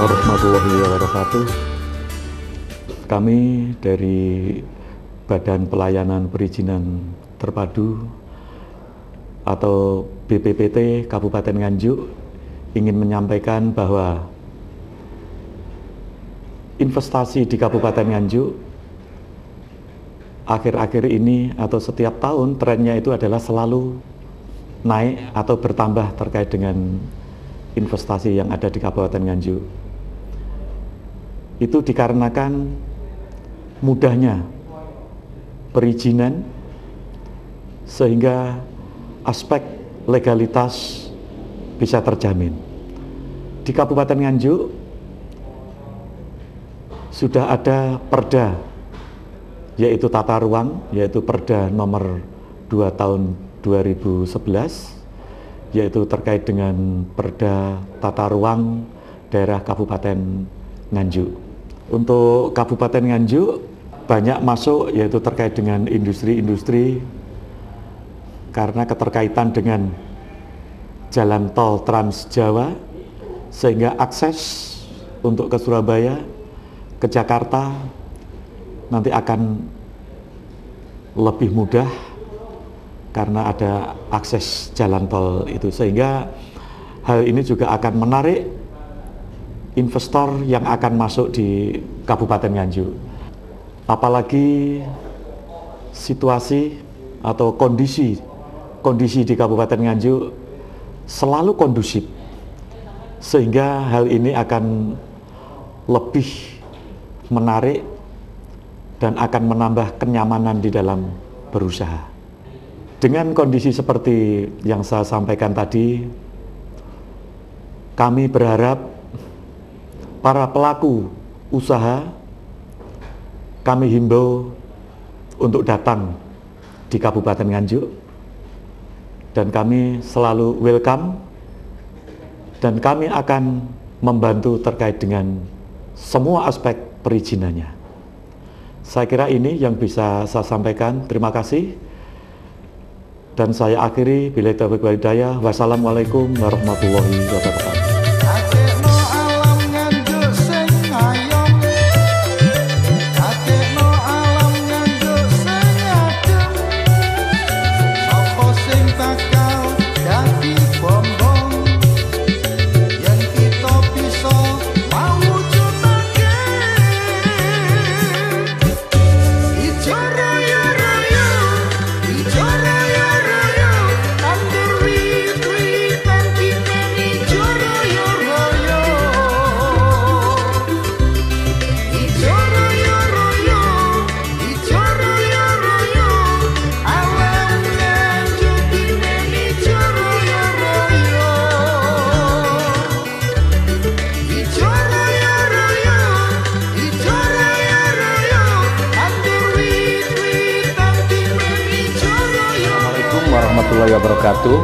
warahmatullahi wabarakatuh. Kami dari Badan Pelayanan Perizinan Terpadu atau BPPT Kabupaten Nganjuk ingin menyampaikan bahwa investasi di Kabupaten Nganjuk akhir-akhir ini atau setiap tahun trennya itu adalah selalu naik atau bertambah terkait dengan investasi yang ada di Kabupaten Nganjuk. Itu dikarenakan mudahnya perizinan sehingga aspek legalitas bisa terjamin. Di Kabupaten Nganjuk sudah ada perda, yaitu tata ruang, yaitu Perda nomor 2 tahun 2011, yaitu terkait dengan Perda Tata Ruang Daerah Kabupaten Nganjuk. Untuk Kabupaten Nganjuk banyak masuk yaitu terkait dengan industri-industri karena keterkaitan dengan jalan tol Trans Jawa, sehingga akses untuk ke Surabaya, ke Jakarta nanti akan lebih mudah karena ada akses jalan tol itu, sehingga hal ini juga akan menarik investor yang akan masuk di Kabupaten Nganjuk. Apalagi situasi atau kondisi di Kabupaten Nganjuk selalu kondusif, sehingga hal ini akan lebih menarik dan akan menambah kenyamanan di dalam berusaha. Dengan kondisi seperti yang saya sampaikan tadi, kami berharap para pelaku usaha kami himbau untuk datang di Kabupaten Nganjuk, dan kami selalu welcome, dan kami akan membantu terkait dengan semua aspek perizinannya. Saya kira ini yang bisa saya sampaikan. Terima kasih. Dan saya akhiri, billahi taufiq wal hidayah. Wassalamualaikum warahmatullahi wabarakatuh. Warahmatullahi wabarakatuh.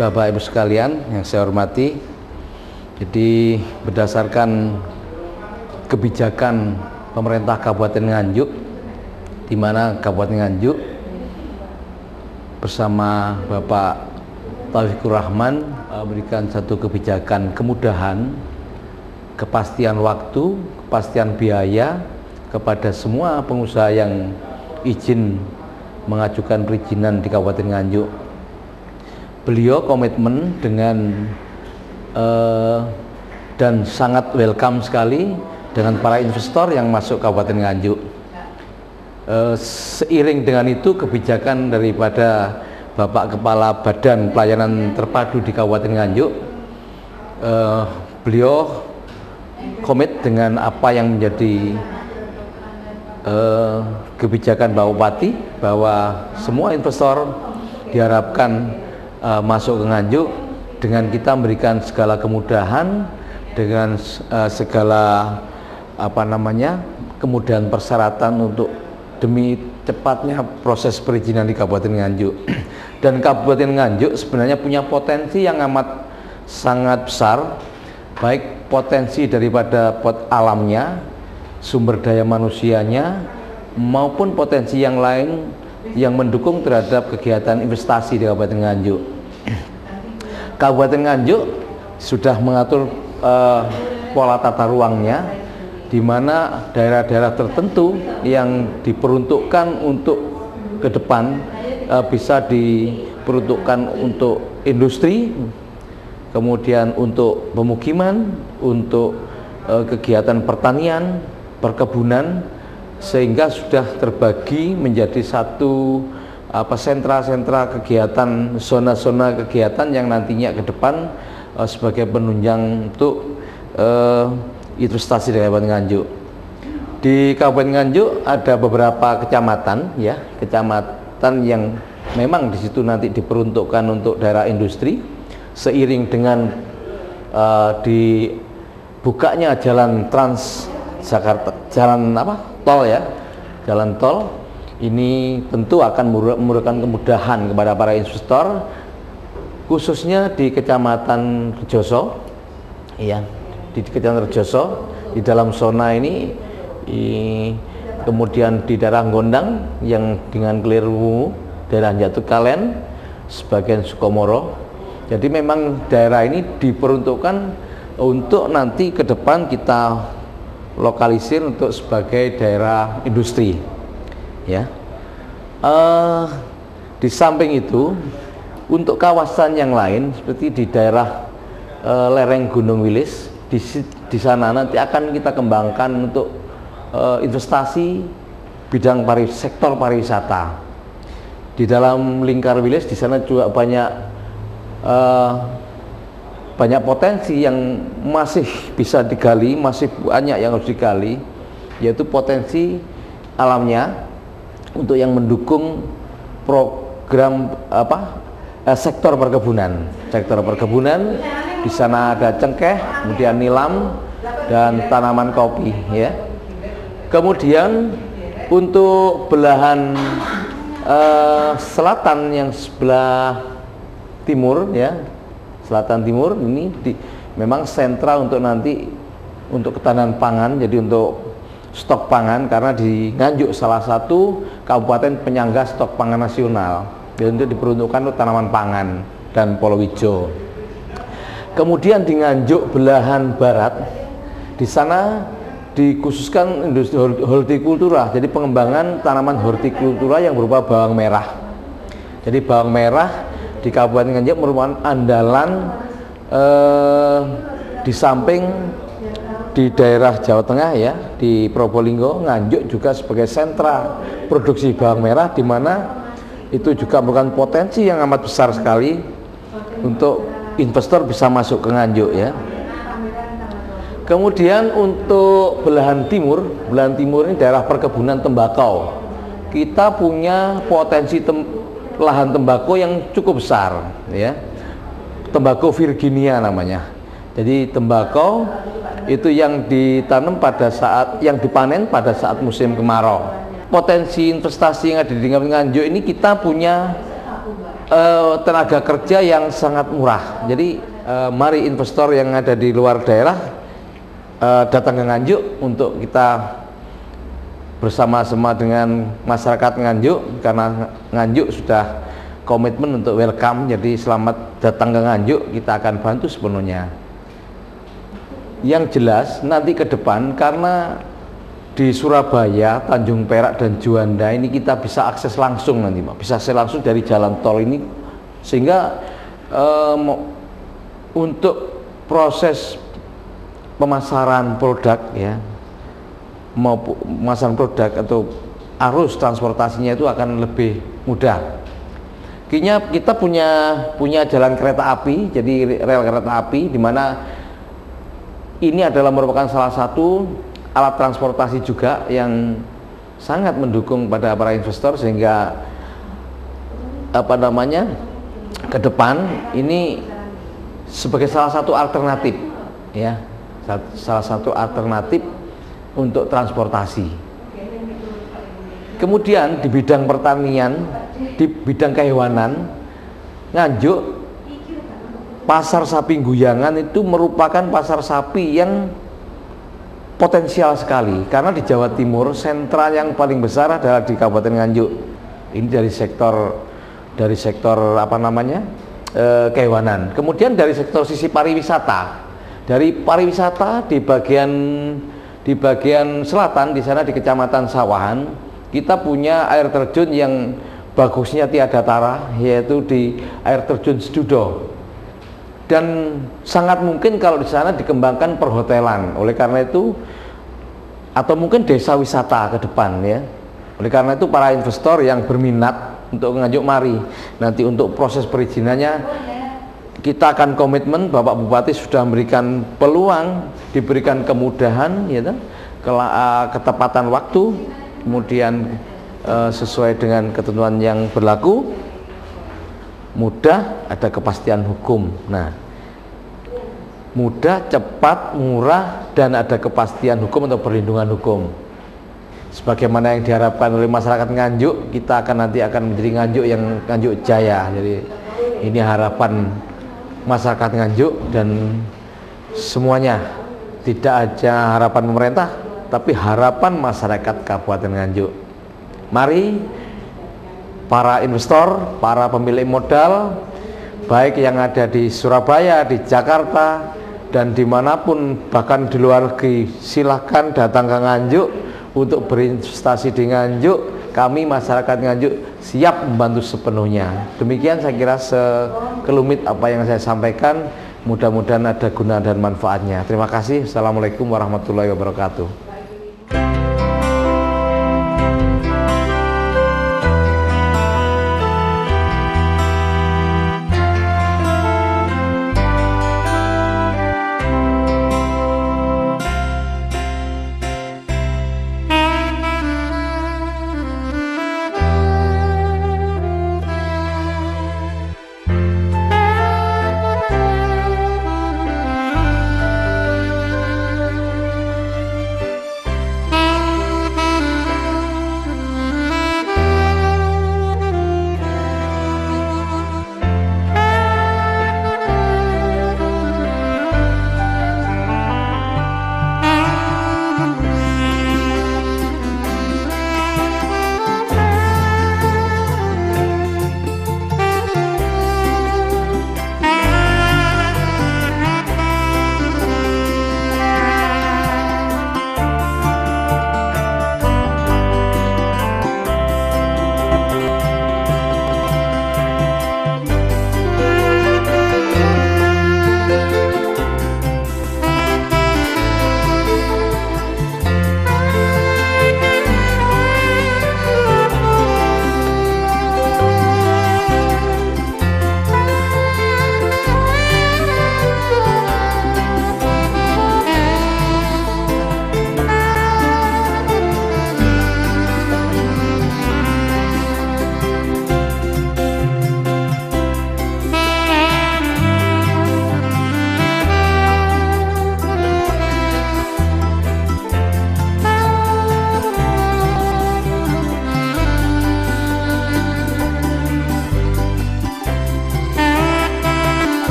Bapak Ibu sekalian yang saya hormati, jadi berdasarkan kebijakan pemerintah Kabupaten Nganjuk, di mana Kabupaten Nganjuk bersama Bapak Taufikur Rahman memberikan satu kebijakan kemudahan, kepastian waktu, kepastian biaya kepada semua pengusaha yang izin mengajukan perizinan di Kabupaten Nganjuk. Beliau komitmen dengan dan sangat welcome sekali dengan para investor yang masuk Kabupaten Nganjuk. Seiring dengan itu kebijakan daripada Bapak Kepala Badan Pelayanan Terpadu di Kabupaten Nganjuk, beliau komit dengan apa yang menjadi kebijakan Bapak Bupati, bahwa semua investor diharapkan masuk ke Nganjuk dengan kita memberikan segala kemudahan, dengan segala kemudahan persyaratan untuk demi cepatnya proses perizinan di Kabupaten Nganjuk. Dan Kabupaten Nganjuk sebenarnya punya potensi yang amat sangat besar, baik potensi daripada alamnya, sumber daya manusianya, maupun potensi yang lain yang mendukung terhadap kegiatan investasi di Kabupaten Nganjuk. Kabupaten Nganjuk sudah mengatur pola tata ruangnya, di mana daerah-daerah tertentu yang diperuntukkan untuk ke depan bisa diperuntukkan untuk industri, kemudian untuk pemukiman, untuk kegiatan pertanian, perkebunan, sehingga sudah terbagi menjadi satu sentra-sentra kegiatan, zona-zona kegiatan yang nantinya ke depan sebagai penunjang untuk investasi di Kabupaten Nganjuk. Di Kabupaten Nganjuk ada beberapa kecamatan, ya, kecamatan yang memang di situ nanti diperuntukkan untuk daerah industri, seiring dengan dibukanya jalan Trans Jakarta, jalan tol, ya, jalan tol ini tentu akan memberikan kemudahan kepada para investor, khususnya di Kecamatan Rejoso, ya, di Kecamatan Rejoso, di dalam zona ini, kemudian di daerah Gondang yang dengan Klirwu, daerah Jatuh Kalen, sebagian Sukomoro. Jadi memang daerah ini diperuntukkan untuk nanti ke depan kita lokalisir untuk sebagai daerah industri, ya. Di samping itu, untuk kawasan yang lain seperti di daerah lereng Gunung Wilis, di sana nanti akan kita kembangkan untuk investasi bidang sektor pariwisata. Di dalam lingkar Wilis di sana juga banyak potensi yang masih bisa digali, masih banyak yang harus digali, yaitu potensi alamnya untuk yang mendukung program sektor perkebunan. Sektor perkebunan di sana ada cengkeh, kemudian nilam dan tanaman kopi, ya. Kemudian untuk belahan selatan yang sebelah timur, ya, selatan timur ini memang sentra untuk nanti untuk ketahanan pangan, jadi untuk stok pangan, karena di Nganjuk salah satu kabupaten penyangga stok pangan nasional, jadi untuk diperuntukkan untuk tanaman pangan dan palawija. Kemudian di Nganjuk belahan barat, di sana dikhususkan industri hortikultura, jadi pengembangan tanaman hortikultura yang berupa bawang merah. Jadi bawang merah di Kabupaten Nganjuk merupakan andalan di samping di daerah Jawa Tengah, ya, di Probolinggo. Nganjuk juga sebagai sentra produksi bawang merah, di mana itu juga merupakan potensi yang amat besar sekali untuk investor bisa masuk ke Nganjuk, ya. Kemudian untuk belahan timur ini daerah perkebunan tembakau. Kita punya potensi lahan tembakau yang cukup besar, ya. Tembakau Virginia namanya. Jadi tembakau itu yang ditanam yang dipanen pada saat musim kemarau. Potensi investasi yang ada di Nganjuk ini, kita punya tenaga kerja yang sangat murah. Jadi mari investor yang ada di luar daerah datang ke Nganjuk untuk kita bersama-sama dengan masyarakat Nganjuk, karena Nganjuk sudah komitmen untuk welcome. Jadi selamat datang ke Nganjuk, kita akan bantu sepenuhnya. Yang jelas nanti ke depan, karena di Surabaya, Tanjung Perak dan Juanda ini kita bisa akses langsung nanti, Pak. Bisa akses langsung dari jalan tol ini, sehingga untuk proses pemasaran produk, ya, mau pemasaran produk atau arus transportasinya itu akan lebih mudah. Kita punya jalan kereta api, jadi rel kereta api, di mana ini adalah merupakan salah satu alat transportasi juga yang sangat mendukung pada para investor, sehingga ke depan ini sebagai salah satu alternatif, ya, salah satu alternatif untuk transportasi. Kemudian di bidang pertanian, di bidang kehewanan, Nganjuk pasar sapi Guyangan itu merupakan pasar sapi yang potensial sekali, karena di Jawa Timur sentra yang paling besar adalah di Kabupaten Nganjuk. Ini dari sektor kehewanan. Kemudian dari sektor sisi pariwisata, di bagian selatan, di sana di Kecamatan Sawahan, kita punya air terjun yang bagusnya tiada tara, yaitu di air terjun Sedudo. Dan sangat mungkin kalau di sana dikembangkan perhotelan. Oleh karena itu, atau mungkin desa wisata ke depan ya. Oleh karena itu para investor yang berminat untuk Nganjuk mari. Nanti untuk proses perizinannya kita akan komitmen, Bapak Bupati sudah memberikan peluang, diberikan kemudahan, ya, ketepatan waktu, kemudian sesuai dengan ketentuan yang berlaku, mudah, ada kepastian hukum. Nah, mudah, cepat, murah, dan ada kepastian hukum atau perlindungan hukum. Sebagaimana yang diharapkan oleh masyarakat Nganjuk, kita nanti akan menjadi Nganjuk yang Nganjuk Jaya. Jadi ini harapan masyarakat Nganjuk dan semuanya, tidak aja harapan pemerintah tapi harapan masyarakat Kabupaten Nganjuk. Mari para investor, para pemilik modal, baik yang ada di Surabaya, di Jakarta, dan dimanapun, bahkan di luar negeri, silahkan datang ke Nganjuk untuk berinvestasi di Nganjuk. Kami masyarakat Nganjuk siap membantu sepenuhnya. Demikian saya kira sekelumit apa yang saya sampaikan. Mudah-mudahan ada guna dan manfaatnya. Terima kasih. Assalamualaikum warahmatullahi wabarakatuh.